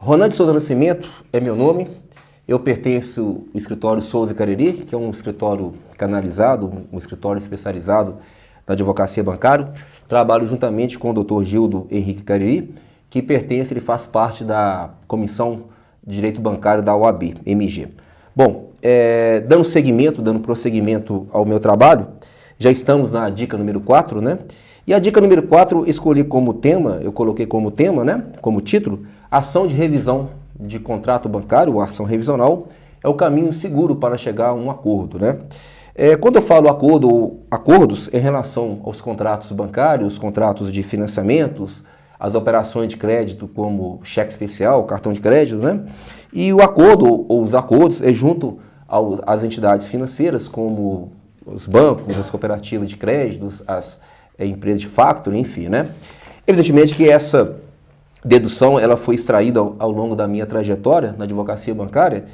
Ronald Souza Nascimento é meu nome. Eu pertenço ao escritório Souza Cariri, que é um escritório canalizado, um escritório especializado na advocacia bancária. Trabalho juntamente com o Dr. Gildo Henrique Cariri, que ele faz parte da Comissão de Direito Bancário da OAB, MG. Bom, dando prosseguimento ao meu trabalho, já estamos na dica número 4, né? E a dica número 4 eu coloquei como tema, né? Como título, ação de revisão de contrato bancário, ou ação revisional, é o caminho seguro para chegar a um acordo, né? Quando eu falo acordo ou acordos em relação aos contratos bancários, contratos de financiamentos, as operações de crédito como cheque especial, cartão de crédito, né? E o acordo ou os acordos é junto às entidades financeiras como os bancos, as cooperativas de créditos, as empresas de factoring, enfim, né? Evidentemente que essa dedução ela foi extraída ao longo da minha trajetória na advocacia bancária,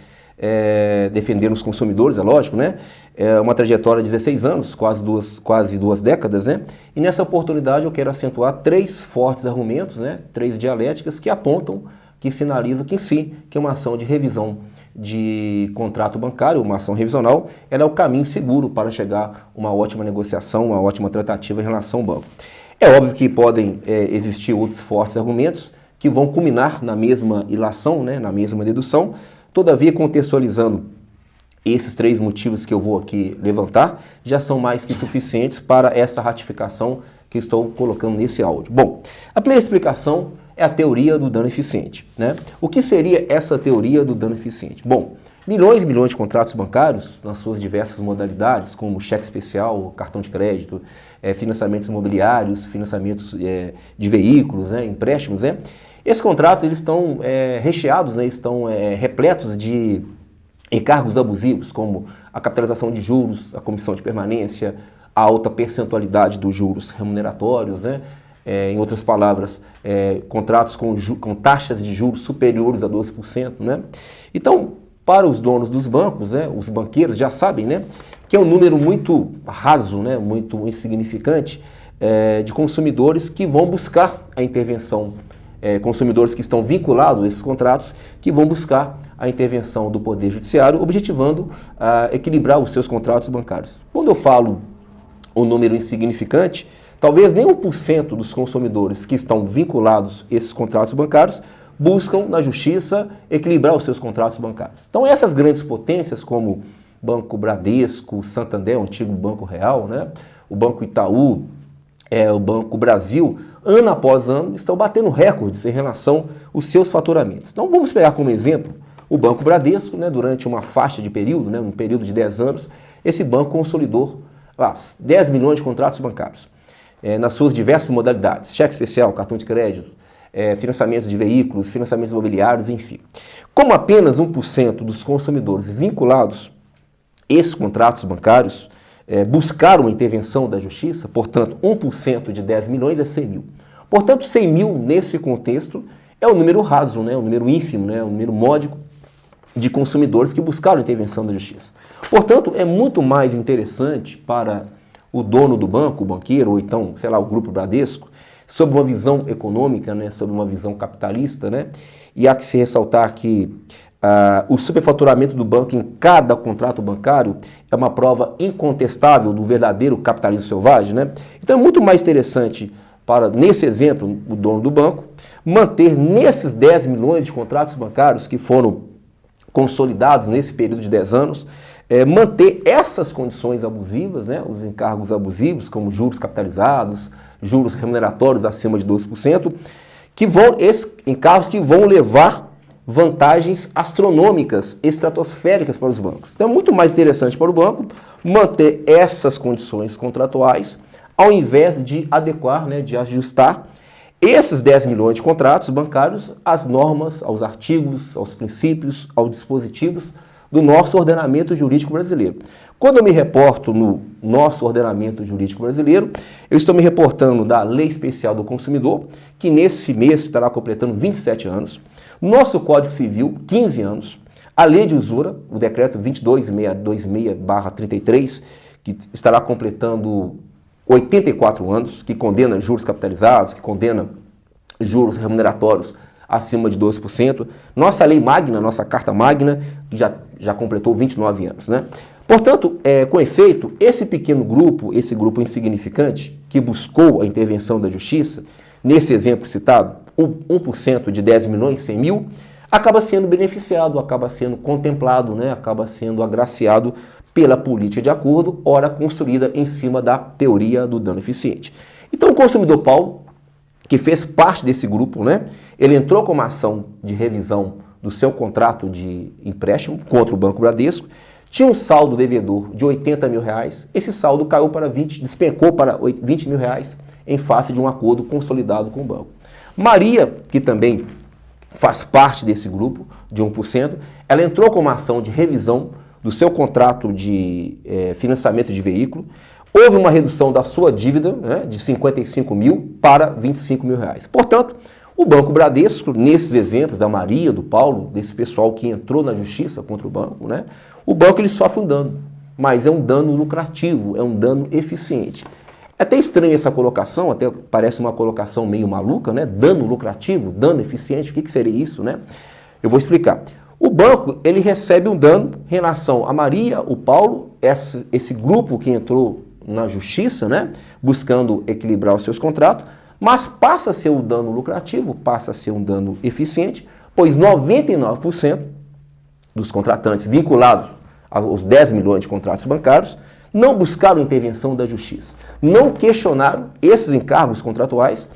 defendendo os consumidores, é lógico, né? É uma trajetória de 16 anos, quase duas décadas, né? E nessa oportunidade eu quero acentuar 3 fortes argumentos, né? 3 dialéticas que apontam, que sinalizam que sim, que uma ação de revisão de contrato bancário, uma ação revisional, ela é o caminho seguro para chegar a uma ótima negociação, uma ótima tratativa em relação ao banco. É óbvio que podem existir outros fortes argumentos que vão culminar na mesma ilação, né, na mesma dedução. Todavia, contextualizando esses 3 motivos que eu vou aqui levantar, já são mais que suficientes para essa ratificação que estou colocando nesse áudio. Bom, a primeira explicação é a teoria do dano eficiente, né? O que seria essa teoria do dano eficiente? Bom, milhões e milhões de contratos bancários, nas suas diversas modalidades, como cheque especial, cartão de crédito, financiamentos imobiliários, financiamentos de veículos, né, empréstimos, né? Esses contratos eles estão recheados, né, estão repletos de encargos abusivos, como a capitalização de juros, a comissão de permanência, a alta percentualidade dos juros remuneratórios, né? Em outras palavras, contratos com taxas de juros superiores a 12%, né? Então, para os donos dos bancos, né, os banqueiros já sabem, né, que é um número muito raso, né, muito insignificante de consumidores que vão buscar a intervenção, consumidores que estão vinculados a esses contratos, que vão buscar a intervenção do Poder Judiciário, objetivando equilibrar os seus contratos bancários. Quando eu falo um número insignificante, talvez nem 1% dos consumidores que estão vinculados a esses contratos bancários buscam na justiça equilibrar os seus contratos bancários. Então essas grandes potências como Banco Bradesco, Santander, o antigo Banco Real, né? O Banco Itaú, o Banco Brasil, ano após ano, estão batendo recordes em relação aos seus faturamentos. Então vamos pegar como exemplo o Banco Bradesco, né? Durante uma faixa de período, né? Um período de 10 anos, esse banco consolidou 10 milhões de contratos bancários. Nas suas diversas modalidades, cheque especial, cartão de crédito, financiamentos de veículos, financiamentos imobiliários, enfim. Como apenas 1% dos consumidores vinculados a esses contratos bancários buscaram a intervenção da justiça, portanto, 1% de 10 milhões é 100 mil. Portanto, 100 mil, nesse contexto, é um número raso, né? Um número ínfimo, né? Um número módico de consumidores que buscaram a intervenção da justiça. Portanto, é muito mais interessante para o dono do banco, o banqueiro, ou então, sei lá, o Grupo Bradesco, sob uma visão econômica, né, sob uma visão capitalista, né, e há que se ressaltar que o superfaturamento do banco em cada contrato bancário é uma prova incontestável do verdadeiro capitalismo selvagem, né? Então é muito mais interessante para, nesse exemplo, o dono do banco, manter nesses 10 milhões de contratos bancários que foram consolidados nesse período de 10 anos, manter essas condições abusivas, né, os encargos abusivos, como juros capitalizados, juros remuneratórios acima de 12%, esses encargos que vão levar vantagens astronômicas, estratosféricas para os bancos. Então é muito mais interessante para o banco manter essas condições contratuais, ao invés de adequar, né, de ajustar esses 10 milhões de contratos bancários às normas, aos artigos, aos princípios, aos dispositivos do nosso ordenamento jurídico brasileiro. Quando eu me reporto no nosso ordenamento jurídico brasileiro, eu estou me reportando da Lei Especial do Consumidor, que nesse mês estará completando 27 anos, nosso Código Civil, 15 anos, a Lei de Usura, o Decreto 22.626/33, que estará completando 84 anos, que condena juros capitalizados, que condena juros remuneratórios acima de 12%. Nossa lei magna, nossa carta magna, já completou 29 anos, né? Portanto, com efeito, esse pequeno grupo, esse grupo insignificante, que buscou a intervenção da justiça, nesse exemplo citado, 1% de 10 milhões, 100 mil, acaba sendo beneficiado, acaba sendo contemplado, né? Acaba sendo agraciado pela política de acordo, ora construída em cima da teoria do dano eficiente. Então, o consumidor Paulo, que fez parte desse grupo, né? Ele entrou com uma ação de revisão do seu contrato de empréstimo contra o Banco Bradesco, tinha um saldo devedor de 80 mil reais, esse saldo caiu para despencou para 20 mil reais em face de um acordo consolidado com o banco. Maria, que também faz parte desse grupo de 1%, ela entrou com uma ação de revisão do seu contrato de financiamento de veículo, houve uma redução da sua dívida, né, de 55 mil para 25 mil reais. Portanto, o Banco Bradesco, nesses exemplos da Maria, do Paulo, desse pessoal que entrou na justiça contra o banco, né, o banco ele sofre um dano, mas é um dano lucrativo, é um dano eficiente. É até estranho essa colocação, até parece uma colocação meio maluca, né? Dano lucrativo, dano eficiente, o que seria isso, né? Eu vou explicar. O banco, ele recebe um dano em relação a Maria, o Paulo, esse grupo que entrou na justiça, né? Buscando equilibrar os seus contratos, mas passa a ser um dano lucrativo, passa a ser um dano eficiente, pois 99% dos contratantes vinculados aos 10 milhões de contratos bancários não buscaram intervenção da justiça, não questionaram esses encargos contratuais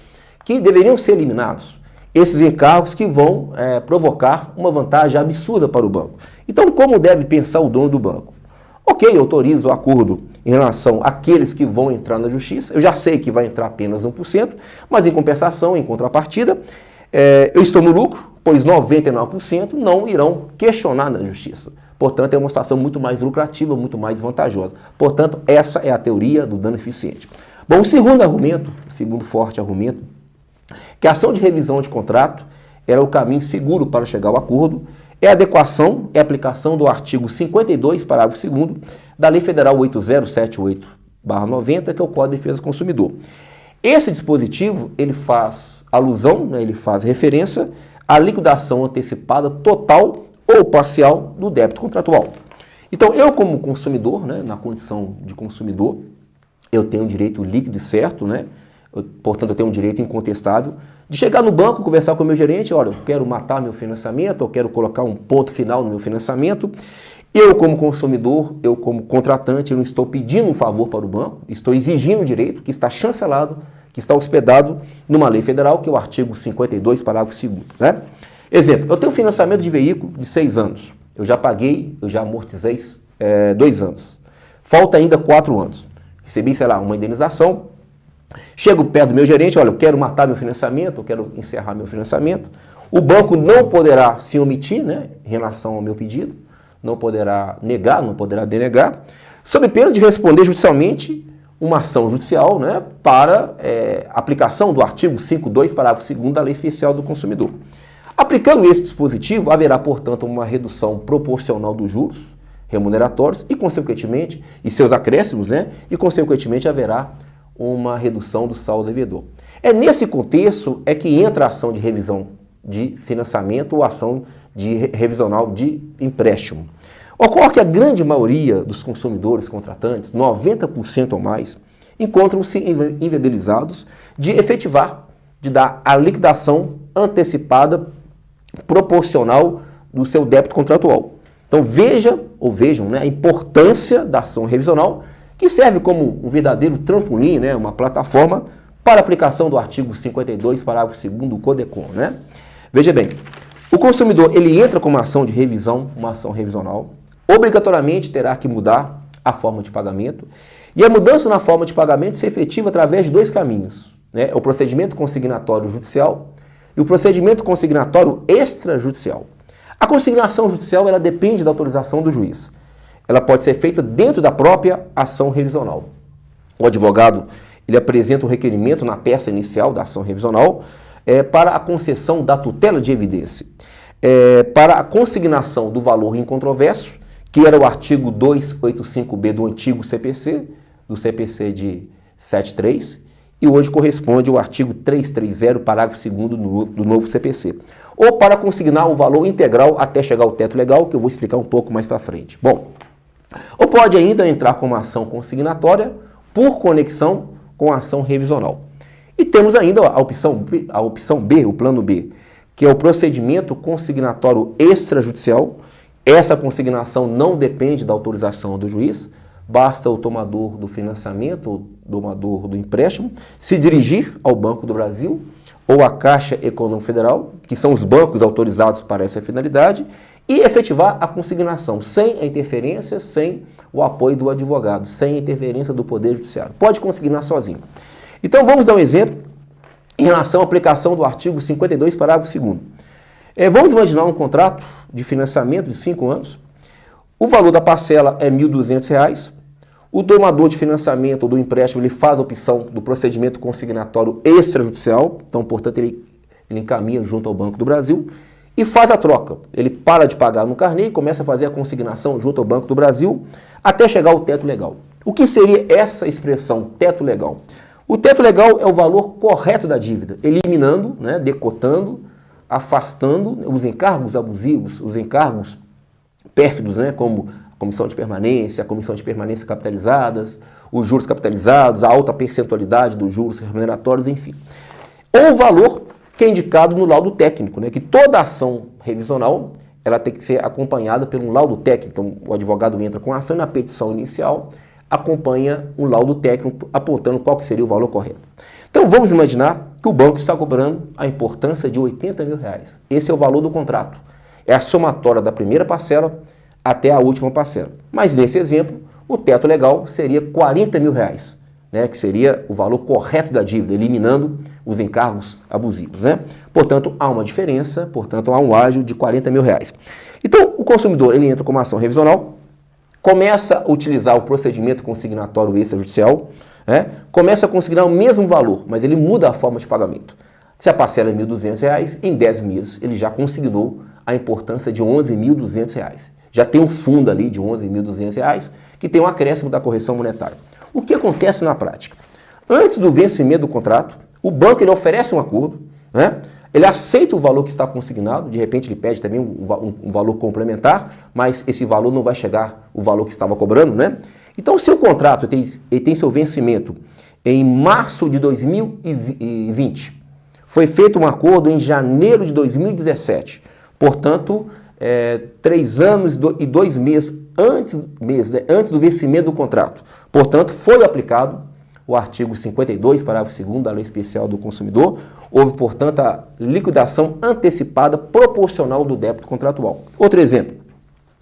que deveriam ser eliminados, esses encargos que vão provocar uma vantagem absurda para o banco. Então, como deve pensar o dono do banco? Ok, eu autorizo o acordo em relação àqueles que vão entrar na justiça, eu já sei que vai entrar apenas 1%, mas em compensação, em contrapartida, eu estou no lucro, pois 99% não irão questionar na justiça. Portanto, é uma situação muito mais lucrativa, muito mais vantajosa. Portanto, essa é a teoria do dano eficiente. Bom, o segundo argumento, o segundo forte argumento, que a ação de revisão de contrato era o caminho seguro para chegar ao acordo, é a adequação e aplicação do artigo 52, parágrafo 2º, da Lei Federal 8078/90, que é o Código de Defesa do Consumidor. Esse dispositivo, ele faz alusão, né, ele faz referência à liquidação antecipada total ou parcial do débito contratual. Então, eu como consumidor, né, na condição de consumidor, eu tenho um direito líquido e certo, né? Portanto, eu tenho um direito incontestável de chegar no banco, conversar com o meu gerente, olha, eu quero matar meu financiamento, eu quero colocar um ponto final no meu financiamento. Eu como consumidor, eu como contratante, eu não estou pedindo um favor para o banco, estou exigindo um direito que está chancelado, que está hospedado numa lei federal, que é o artigo 52, parágrafo 2º, né? Exemplo, eu tenho um financiamento de veículo de 6 anos. Eu já paguei, eu já amortizei 2 anos. Falta ainda 4 anos. Recebi, sei lá, uma indenização. Chego perto do meu gerente, olha, eu quero matar meu financiamento, eu quero encerrar meu financiamento. O banco não poderá se omitir, né, em relação ao meu pedido. Não poderá negar, não poderá denegar. Sob pena de responder judicialmente uma ação judicial, né, para aplicação do artigo 52, parágrafo 2º da Lei Especial do Consumidor. Aplicando esse dispositivo, haverá, portanto, uma redução proporcional dos juros remuneratórios e, consequentemente, e seus acréscimos, né? E, consequentemente, haverá uma redução do saldo devedor. É nesse contexto que entra a ação de revisão de financiamento ou ação de revisional de empréstimo. Ocorre que a grande maioria dos consumidores contratantes, 90% ou mais, encontram-se inviabilizados de efetivar, de dar a liquidação antecipada proporcional do seu débito contratual. Então vejam, né, a importância da ação revisional, que serve como um verdadeiro trampolim, né, uma plataforma para aplicação do artigo 52, parágrafo 2º do CODECON, né? Veja bem, o consumidor ele entra com uma ação de revisão, uma ação revisional, obrigatoriamente terá que mudar a forma de pagamento, e a mudança na forma de pagamento se efetiva através de 2 caminhos, né? O procedimento consignatório judicial e o procedimento consignatório extrajudicial. A consignação judicial ela depende da autorização do juiz. Ela pode ser feita dentro da própria ação revisional. O advogado ele apresenta um requerimento na peça inicial da ação revisional para a concessão da tutela de evidência, para a consignação do valor incontroverso, que era o artigo 285B do antigo CPC, do CPC de 73, e hoje corresponde ao artigo 330, parágrafo 2º do novo CPC. Ou para consignar o valor integral até chegar ao teto legal, que eu vou explicar um pouco mais para frente. Bom, ou pode ainda entrar como ação consignatória por conexão com a ação revisional. E temos ainda a opção B, o plano B, que é o procedimento consignatório extrajudicial. Essa consignação não depende da autorização do juiz, basta o tomador do financiamento, o tomador do empréstimo, se dirigir ao Banco do Brasil ou à Caixa Econômica Federal, que são os bancos autorizados para essa finalidade, e efetivar a consignação sem a interferência, sem o apoio do advogado, sem a interferência do Poder Judiciário. Pode consignar sozinho. Então vamos dar um exemplo em relação à aplicação do artigo 52, parágrafo 2º. Vamos imaginar um contrato de financiamento de 5 anos, o valor da parcela é R$ 1.200, o tomador de financiamento ou do empréstimo ele faz a opção do procedimento consignatório extrajudicial, então, portanto, ele encaminha junto ao Banco do Brasil e faz a troca. Ele para de pagar no carnê e começa a fazer a consignação junto ao Banco do Brasil até chegar ao teto legal. O que seria essa expressão, teto legal? O teto legal é o valor correto da dívida, eliminando, decotando, afastando os encargos abusivos, os encargos pérfidos, como a comissão de permanência capitalizadas, os juros capitalizados, a alta percentualidade dos juros remuneratórios, enfim. Ou o valor que é indicado no laudo técnico, que toda ação revisional ela tem que ser acompanhada por um laudo técnico. Então, o advogado entra com a ação e na petição inicial acompanha um laudo técnico apontando qual que seria o valor correto. Então, vamos imaginar que o banco está cobrando a importância de R$ 80 mil. Esse é o valor do contrato. É a somatória da primeira parcela até a última parcela. Mas nesse exemplo, o teto legal seria R$ 40 mil, que seria o valor correto da dívida, eliminando os encargos abusivos. Portanto, há uma diferença, portanto, há um ágio de R$ 40 mil. Então, o consumidor ele entra com uma ação revisional, começa a utilizar o procedimento consignatório extrajudicial, começa a consignar o mesmo valor, mas ele muda a forma de pagamento. Se a parcela é R$ 1.200, em 10 meses ele já consignou a importância de R$ 11.200. Já tem um fundo ali de R$ 11.200 que tem um acréscimo da correção monetária. O que acontece na prática? Antes do vencimento do contrato, o banco ele oferece um acordo, ele aceita o valor que está consignado, de repente ele pede também um valor complementar, mas esse valor não vai chegar o valor que estava cobrando, Então, se o contrato tem seu vencimento em março de 2020, foi feito um acordo em janeiro de 2017, portanto, 3 anos e 2 meses antes do vencimento do contrato. Portanto, foi aplicado o artigo 52, parágrafo 2º da Lei Especial do Consumidor. Houve, portanto, a liquidação antecipada proporcional do débito contratual. Outro exemplo,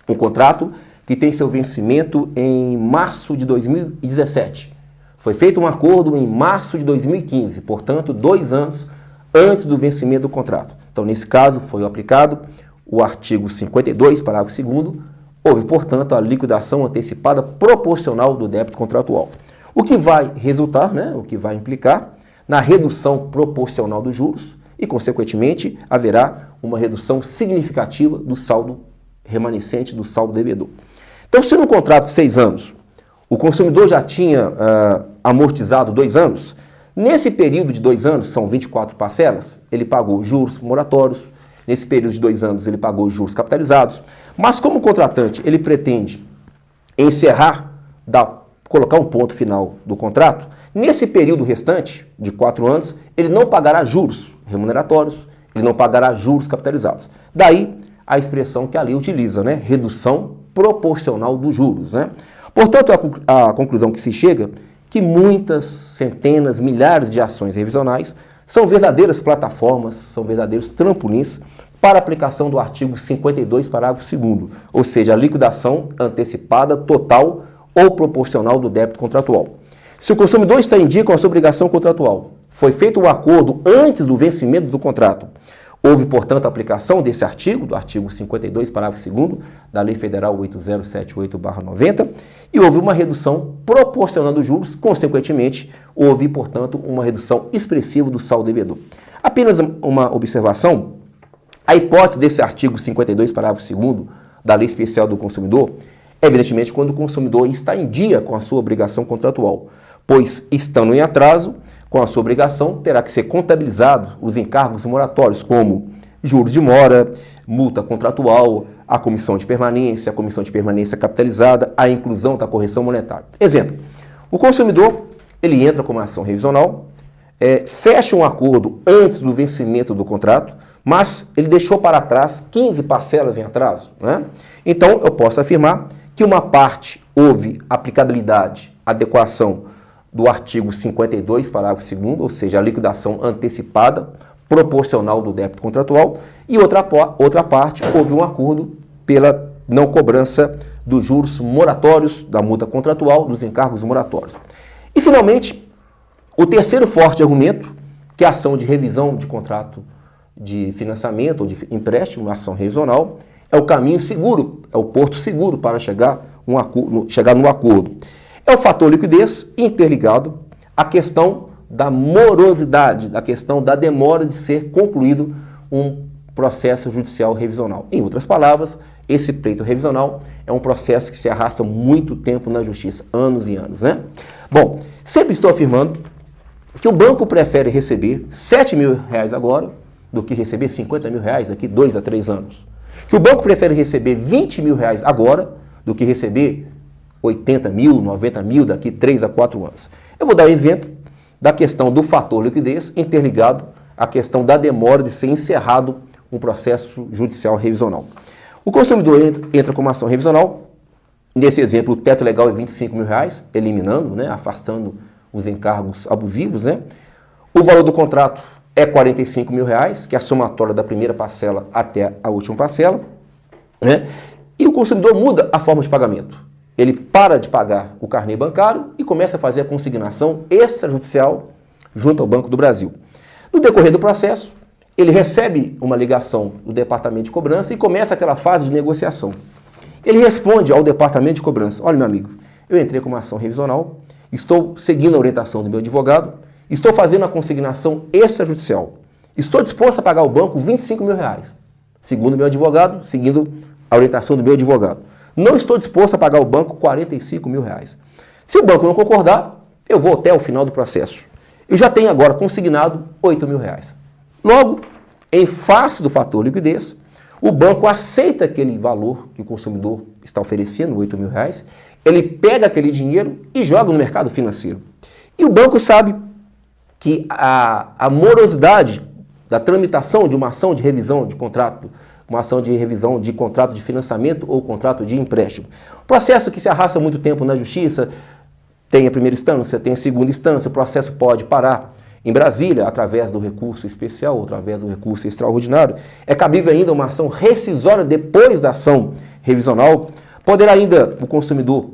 um contrato que tem seu vencimento em março de 2017. Foi feito um acordo em março de 2015, portanto, 2 anos antes do vencimento do contrato. Então, nesse caso, foi aplicado o artigo 52, parágrafo 2º, houve, portanto, a liquidação antecipada proporcional do débito contratual. O que vai resultar, o que vai implicar na redução proporcional dos juros e, consequentemente, haverá uma redução significativa do saldo remanescente, do saldo devedor. Então, se no contrato de 6 anos o consumidor já tinha amortizado 2 anos, nesse período de 2 anos, são 24 parcelas, ele pagou juros moratórios. Nesse período de 2 anos ele pagou juros capitalizados, mas como o contratante ele pretende encerrar, colocar um ponto final do contrato, nesse período restante de 4 anos ele não pagará juros remuneratórios, ele não pagará juros capitalizados. Daí a expressão que a lei utiliza, redução proporcional dos juros. Portanto, a conclusão que se chega que muitas centenas, milhares de ações revisionais são verdadeiras plataformas, são verdadeiros trampolins para a aplicação do artigo 52, parágrafo 2º, ou seja, a liquidação antecipada, total ou proporcional do débito contratual. Se o consumidor está em dia com a sua obrigação contratual, foi feito um acordo antes do vencimento do contrato, houve, portanto, a aplicação desse artigo, do artigo 52, parágrafo 2º, da Lei Federal 8078/90, e houve uma redução proporcional dos juros, consequentemente, houve, portanto, uma redução expressiva do saldo devedor. Apenas uma observação, a hipótese desse artigo 52, parágrafo 2º, da Lei Especial do Consumidor, evidentemente, quando o consumidor está em dia com a sua obrigação contratual, pois, estando em atraso, com a sua obrigação, terá que ser contabilizado os encargos moratórios, como juros de mora, multa contratual, a comissão de permanência capitalizada, a inclusão da correção monetária. Exemplo, o consumidor, ele entra com uma ação revisional, fecha um acordo antes do vencimento do contrato, mas ele deixou para trás 15 parcelas em atraso, né? Então, eu posso afirmar que uma parte houve aplicabilidade, adequação do artigo 52, parágrafo 2º, ou seja, a liquidação antecipada, proporcional do débito contratual, e outra parte houve um acordo pela não cobrança dos juros moratórios, da multa contratual, dos encargos moratórios. E, finalmente, o terceiro forte argumento, que é a ação de revisão de contrato de financiamento ou de empréstimo, uma ação revisional, é o caminho seguro, é o porto seguro para chegar no acordo. É o fator liquidez interligado à questão da morosidade, da questão da demora de ser concluído um processo judicial revisional. Em outras palavras, esse pleito revisional é um processo que se arrasta muito tempo na justiça, anos e anos, né? Bom, sempre estou afirmando que o banco prefere receber R$7.000 agora do que receber R$50.000 daqui 2 a 3 anos. Que o banco prefere receber R$20.000 agora do que receber R$80.000, R$90.000 daqui 3 a 4 anos. Eu vou dar um exemplo da questão do fator liquidez interligado à questão da demora de ser encerrado um processo judicial revisional. O consumidor entra com uma ação revisional, nesse exemplo o teto legal é R$25.000, eliminando, né, afastando os encargos abusivos, né? O valor do contrato é R$45.000, que é a somatória da primeira parcela até a última parcela, né? E o consumidor muda a forma de pagamento. Ele para de pagar o carnê bancário e começa a fazer a consignação extrajudicial junto ao Banco do Brasil. No decorrer do processo, ele recebe uma ligação do Departamento de Cobrança e começa aquela fase de negociação. Ele responde ao Departamento de Cobrança: olha, meu amigo, eu entrei com uma ação revisional, estou seguindo a orientação do meu advogado, estou fazendo a consignação extrajudicial. Estou disposto a pagar ao banco R$25.000, segundo o meu advogado, seguindo a orientação do meu advogado. Não estou disposto a pagar ao banco R$45.000. Se o banco não concordar, eu vou até o final do processo. Eu já tenho agora consignado R$8.000. Logo, em face do fator liquidez, o banco aceita aquele valor que o consumidor está oferecendo, R$8.000, ele pega aquele dinheiro e joga no mercado financeiro. E o banco sabe que a morosidade da tramitação de uma ação de revisão de contrato, uma ação de revisão de contrato de financiamento ou contrato de empréstimo. Processo que se arrasta muito tempo na justiça, tem a primeira instância, tem a segunda instância, o processo pode parar em Brasília, através do recurso especial ou através do recurso extraordinário. É cabível ainda uma ação rescisória depois da ação revisional. Poderá ainda o consumidor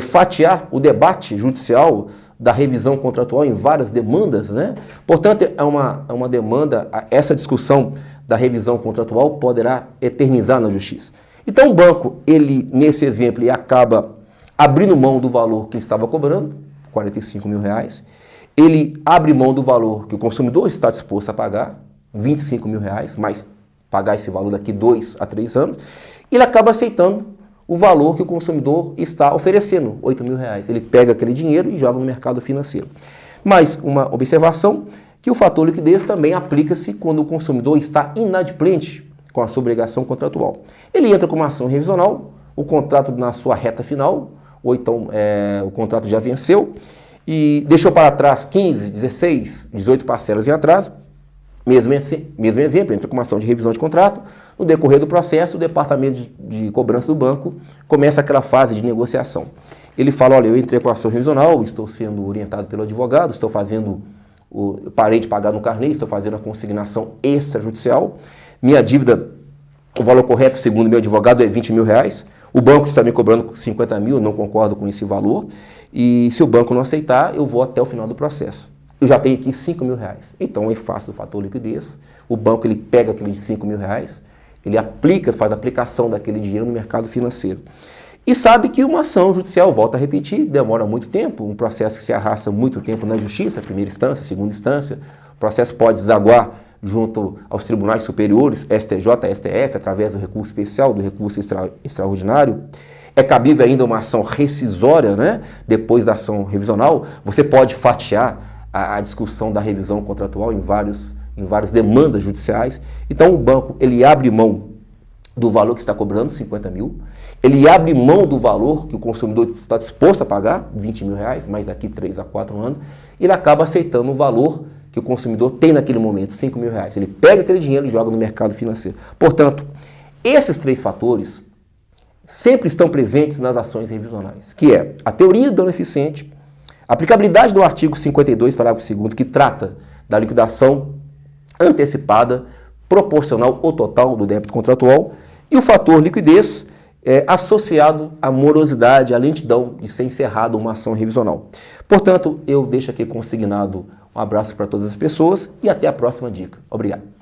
fatiar o debate judicial da revisão contratual em várias demandas, né? Portanto, é uma demanda, essa discussão da revisão contratual poderá eternizar na justiça. Então o banco, ele nesse exemplo, ele acaba abrindo mão do valor que ele estava cobrando, R$45.000, ele abre mão do valor que o consumidor está disposto a pagar, R$25.000, mas pagar esse valor daqui 2 a 3 anos, ele acaba aceitando o valor que o consumidor está oferecendo, R$8.000. Ele pega aquele dinheiro e joga no mercado financeiro. Mas uma observação, que o fator liquidez também aplica-se quando o consumidor está inadimplente com a sua obrigação contratual. Ele entra com uma ação revisional, o contrato na sua reta final, ou então o contrato já venceu, e deixou para trás 15, 16, 18 parcelas em atraso. Mesmo exemplo, entra com uma ação de revisão de contrato. No decorrer do processo, o departamento de cobrança do banco começa aquela fase de negociação. Ele fala: olha, eu entrei com a ação revisional, estou sendo orientado pelo advogado, parei de pagar no carnê, estou fazendo a consignação extrajudicial. Minha dívida, o valor correto, segundo meu advogado, é R$20.000. O banco está me cobrando R$50.000, não concordo com esse valor. E se o banco não aceitar, eu vou até o final do processo. Eu já tenho aqui R$5.000. Então, eu faço o fator liquidez. O banco, ele pega aqueles R$5.000, ele faz a aplicação daquele dinheiro no mercado financeiro. E sabe que uma ação judicial, volta a repetir, demora muito tempo, um processo que se arrasta muito tempo na justiça, primeira instância, segunda instância. O processo pode desaguar junto aos tribunais superiores, STJ, STF, através do recurso especial, do recurso extraordinário. É cabível ainda uma ação rescisória, né? Depois da ação revisional. Você pode fatiar a discussão da revisão contratual em várias demandas judiciais. Então o banco ele abre mão do valor que está cobrando, 50 mil, ele abre mão do valor que o consumidor está disposto a pagar, 20 mil reais, mais daqui 3 a 4 anos, e ele acaba aceitando o valor que o consumidor tem naquele momento, 5 mil reais. Ele pega aquele dinheiro e joga no mercado financeiro. Portanto, esses 3 fatores sempre estão presentes nas ações revisionais, que é a teoria do dano eficiente, a aplicabilidade do artigo 52, parágrafo 2º, que trata da liquidação antecipada, proporcional ou total do débito contratual, e o fator liquidez associado à morosidade, à lentidão de ser encerrada uma ação revisional. Portanto, eu deixo aqui consignado um abraço para todas as pessoas e até a próxima dica. Obrigado.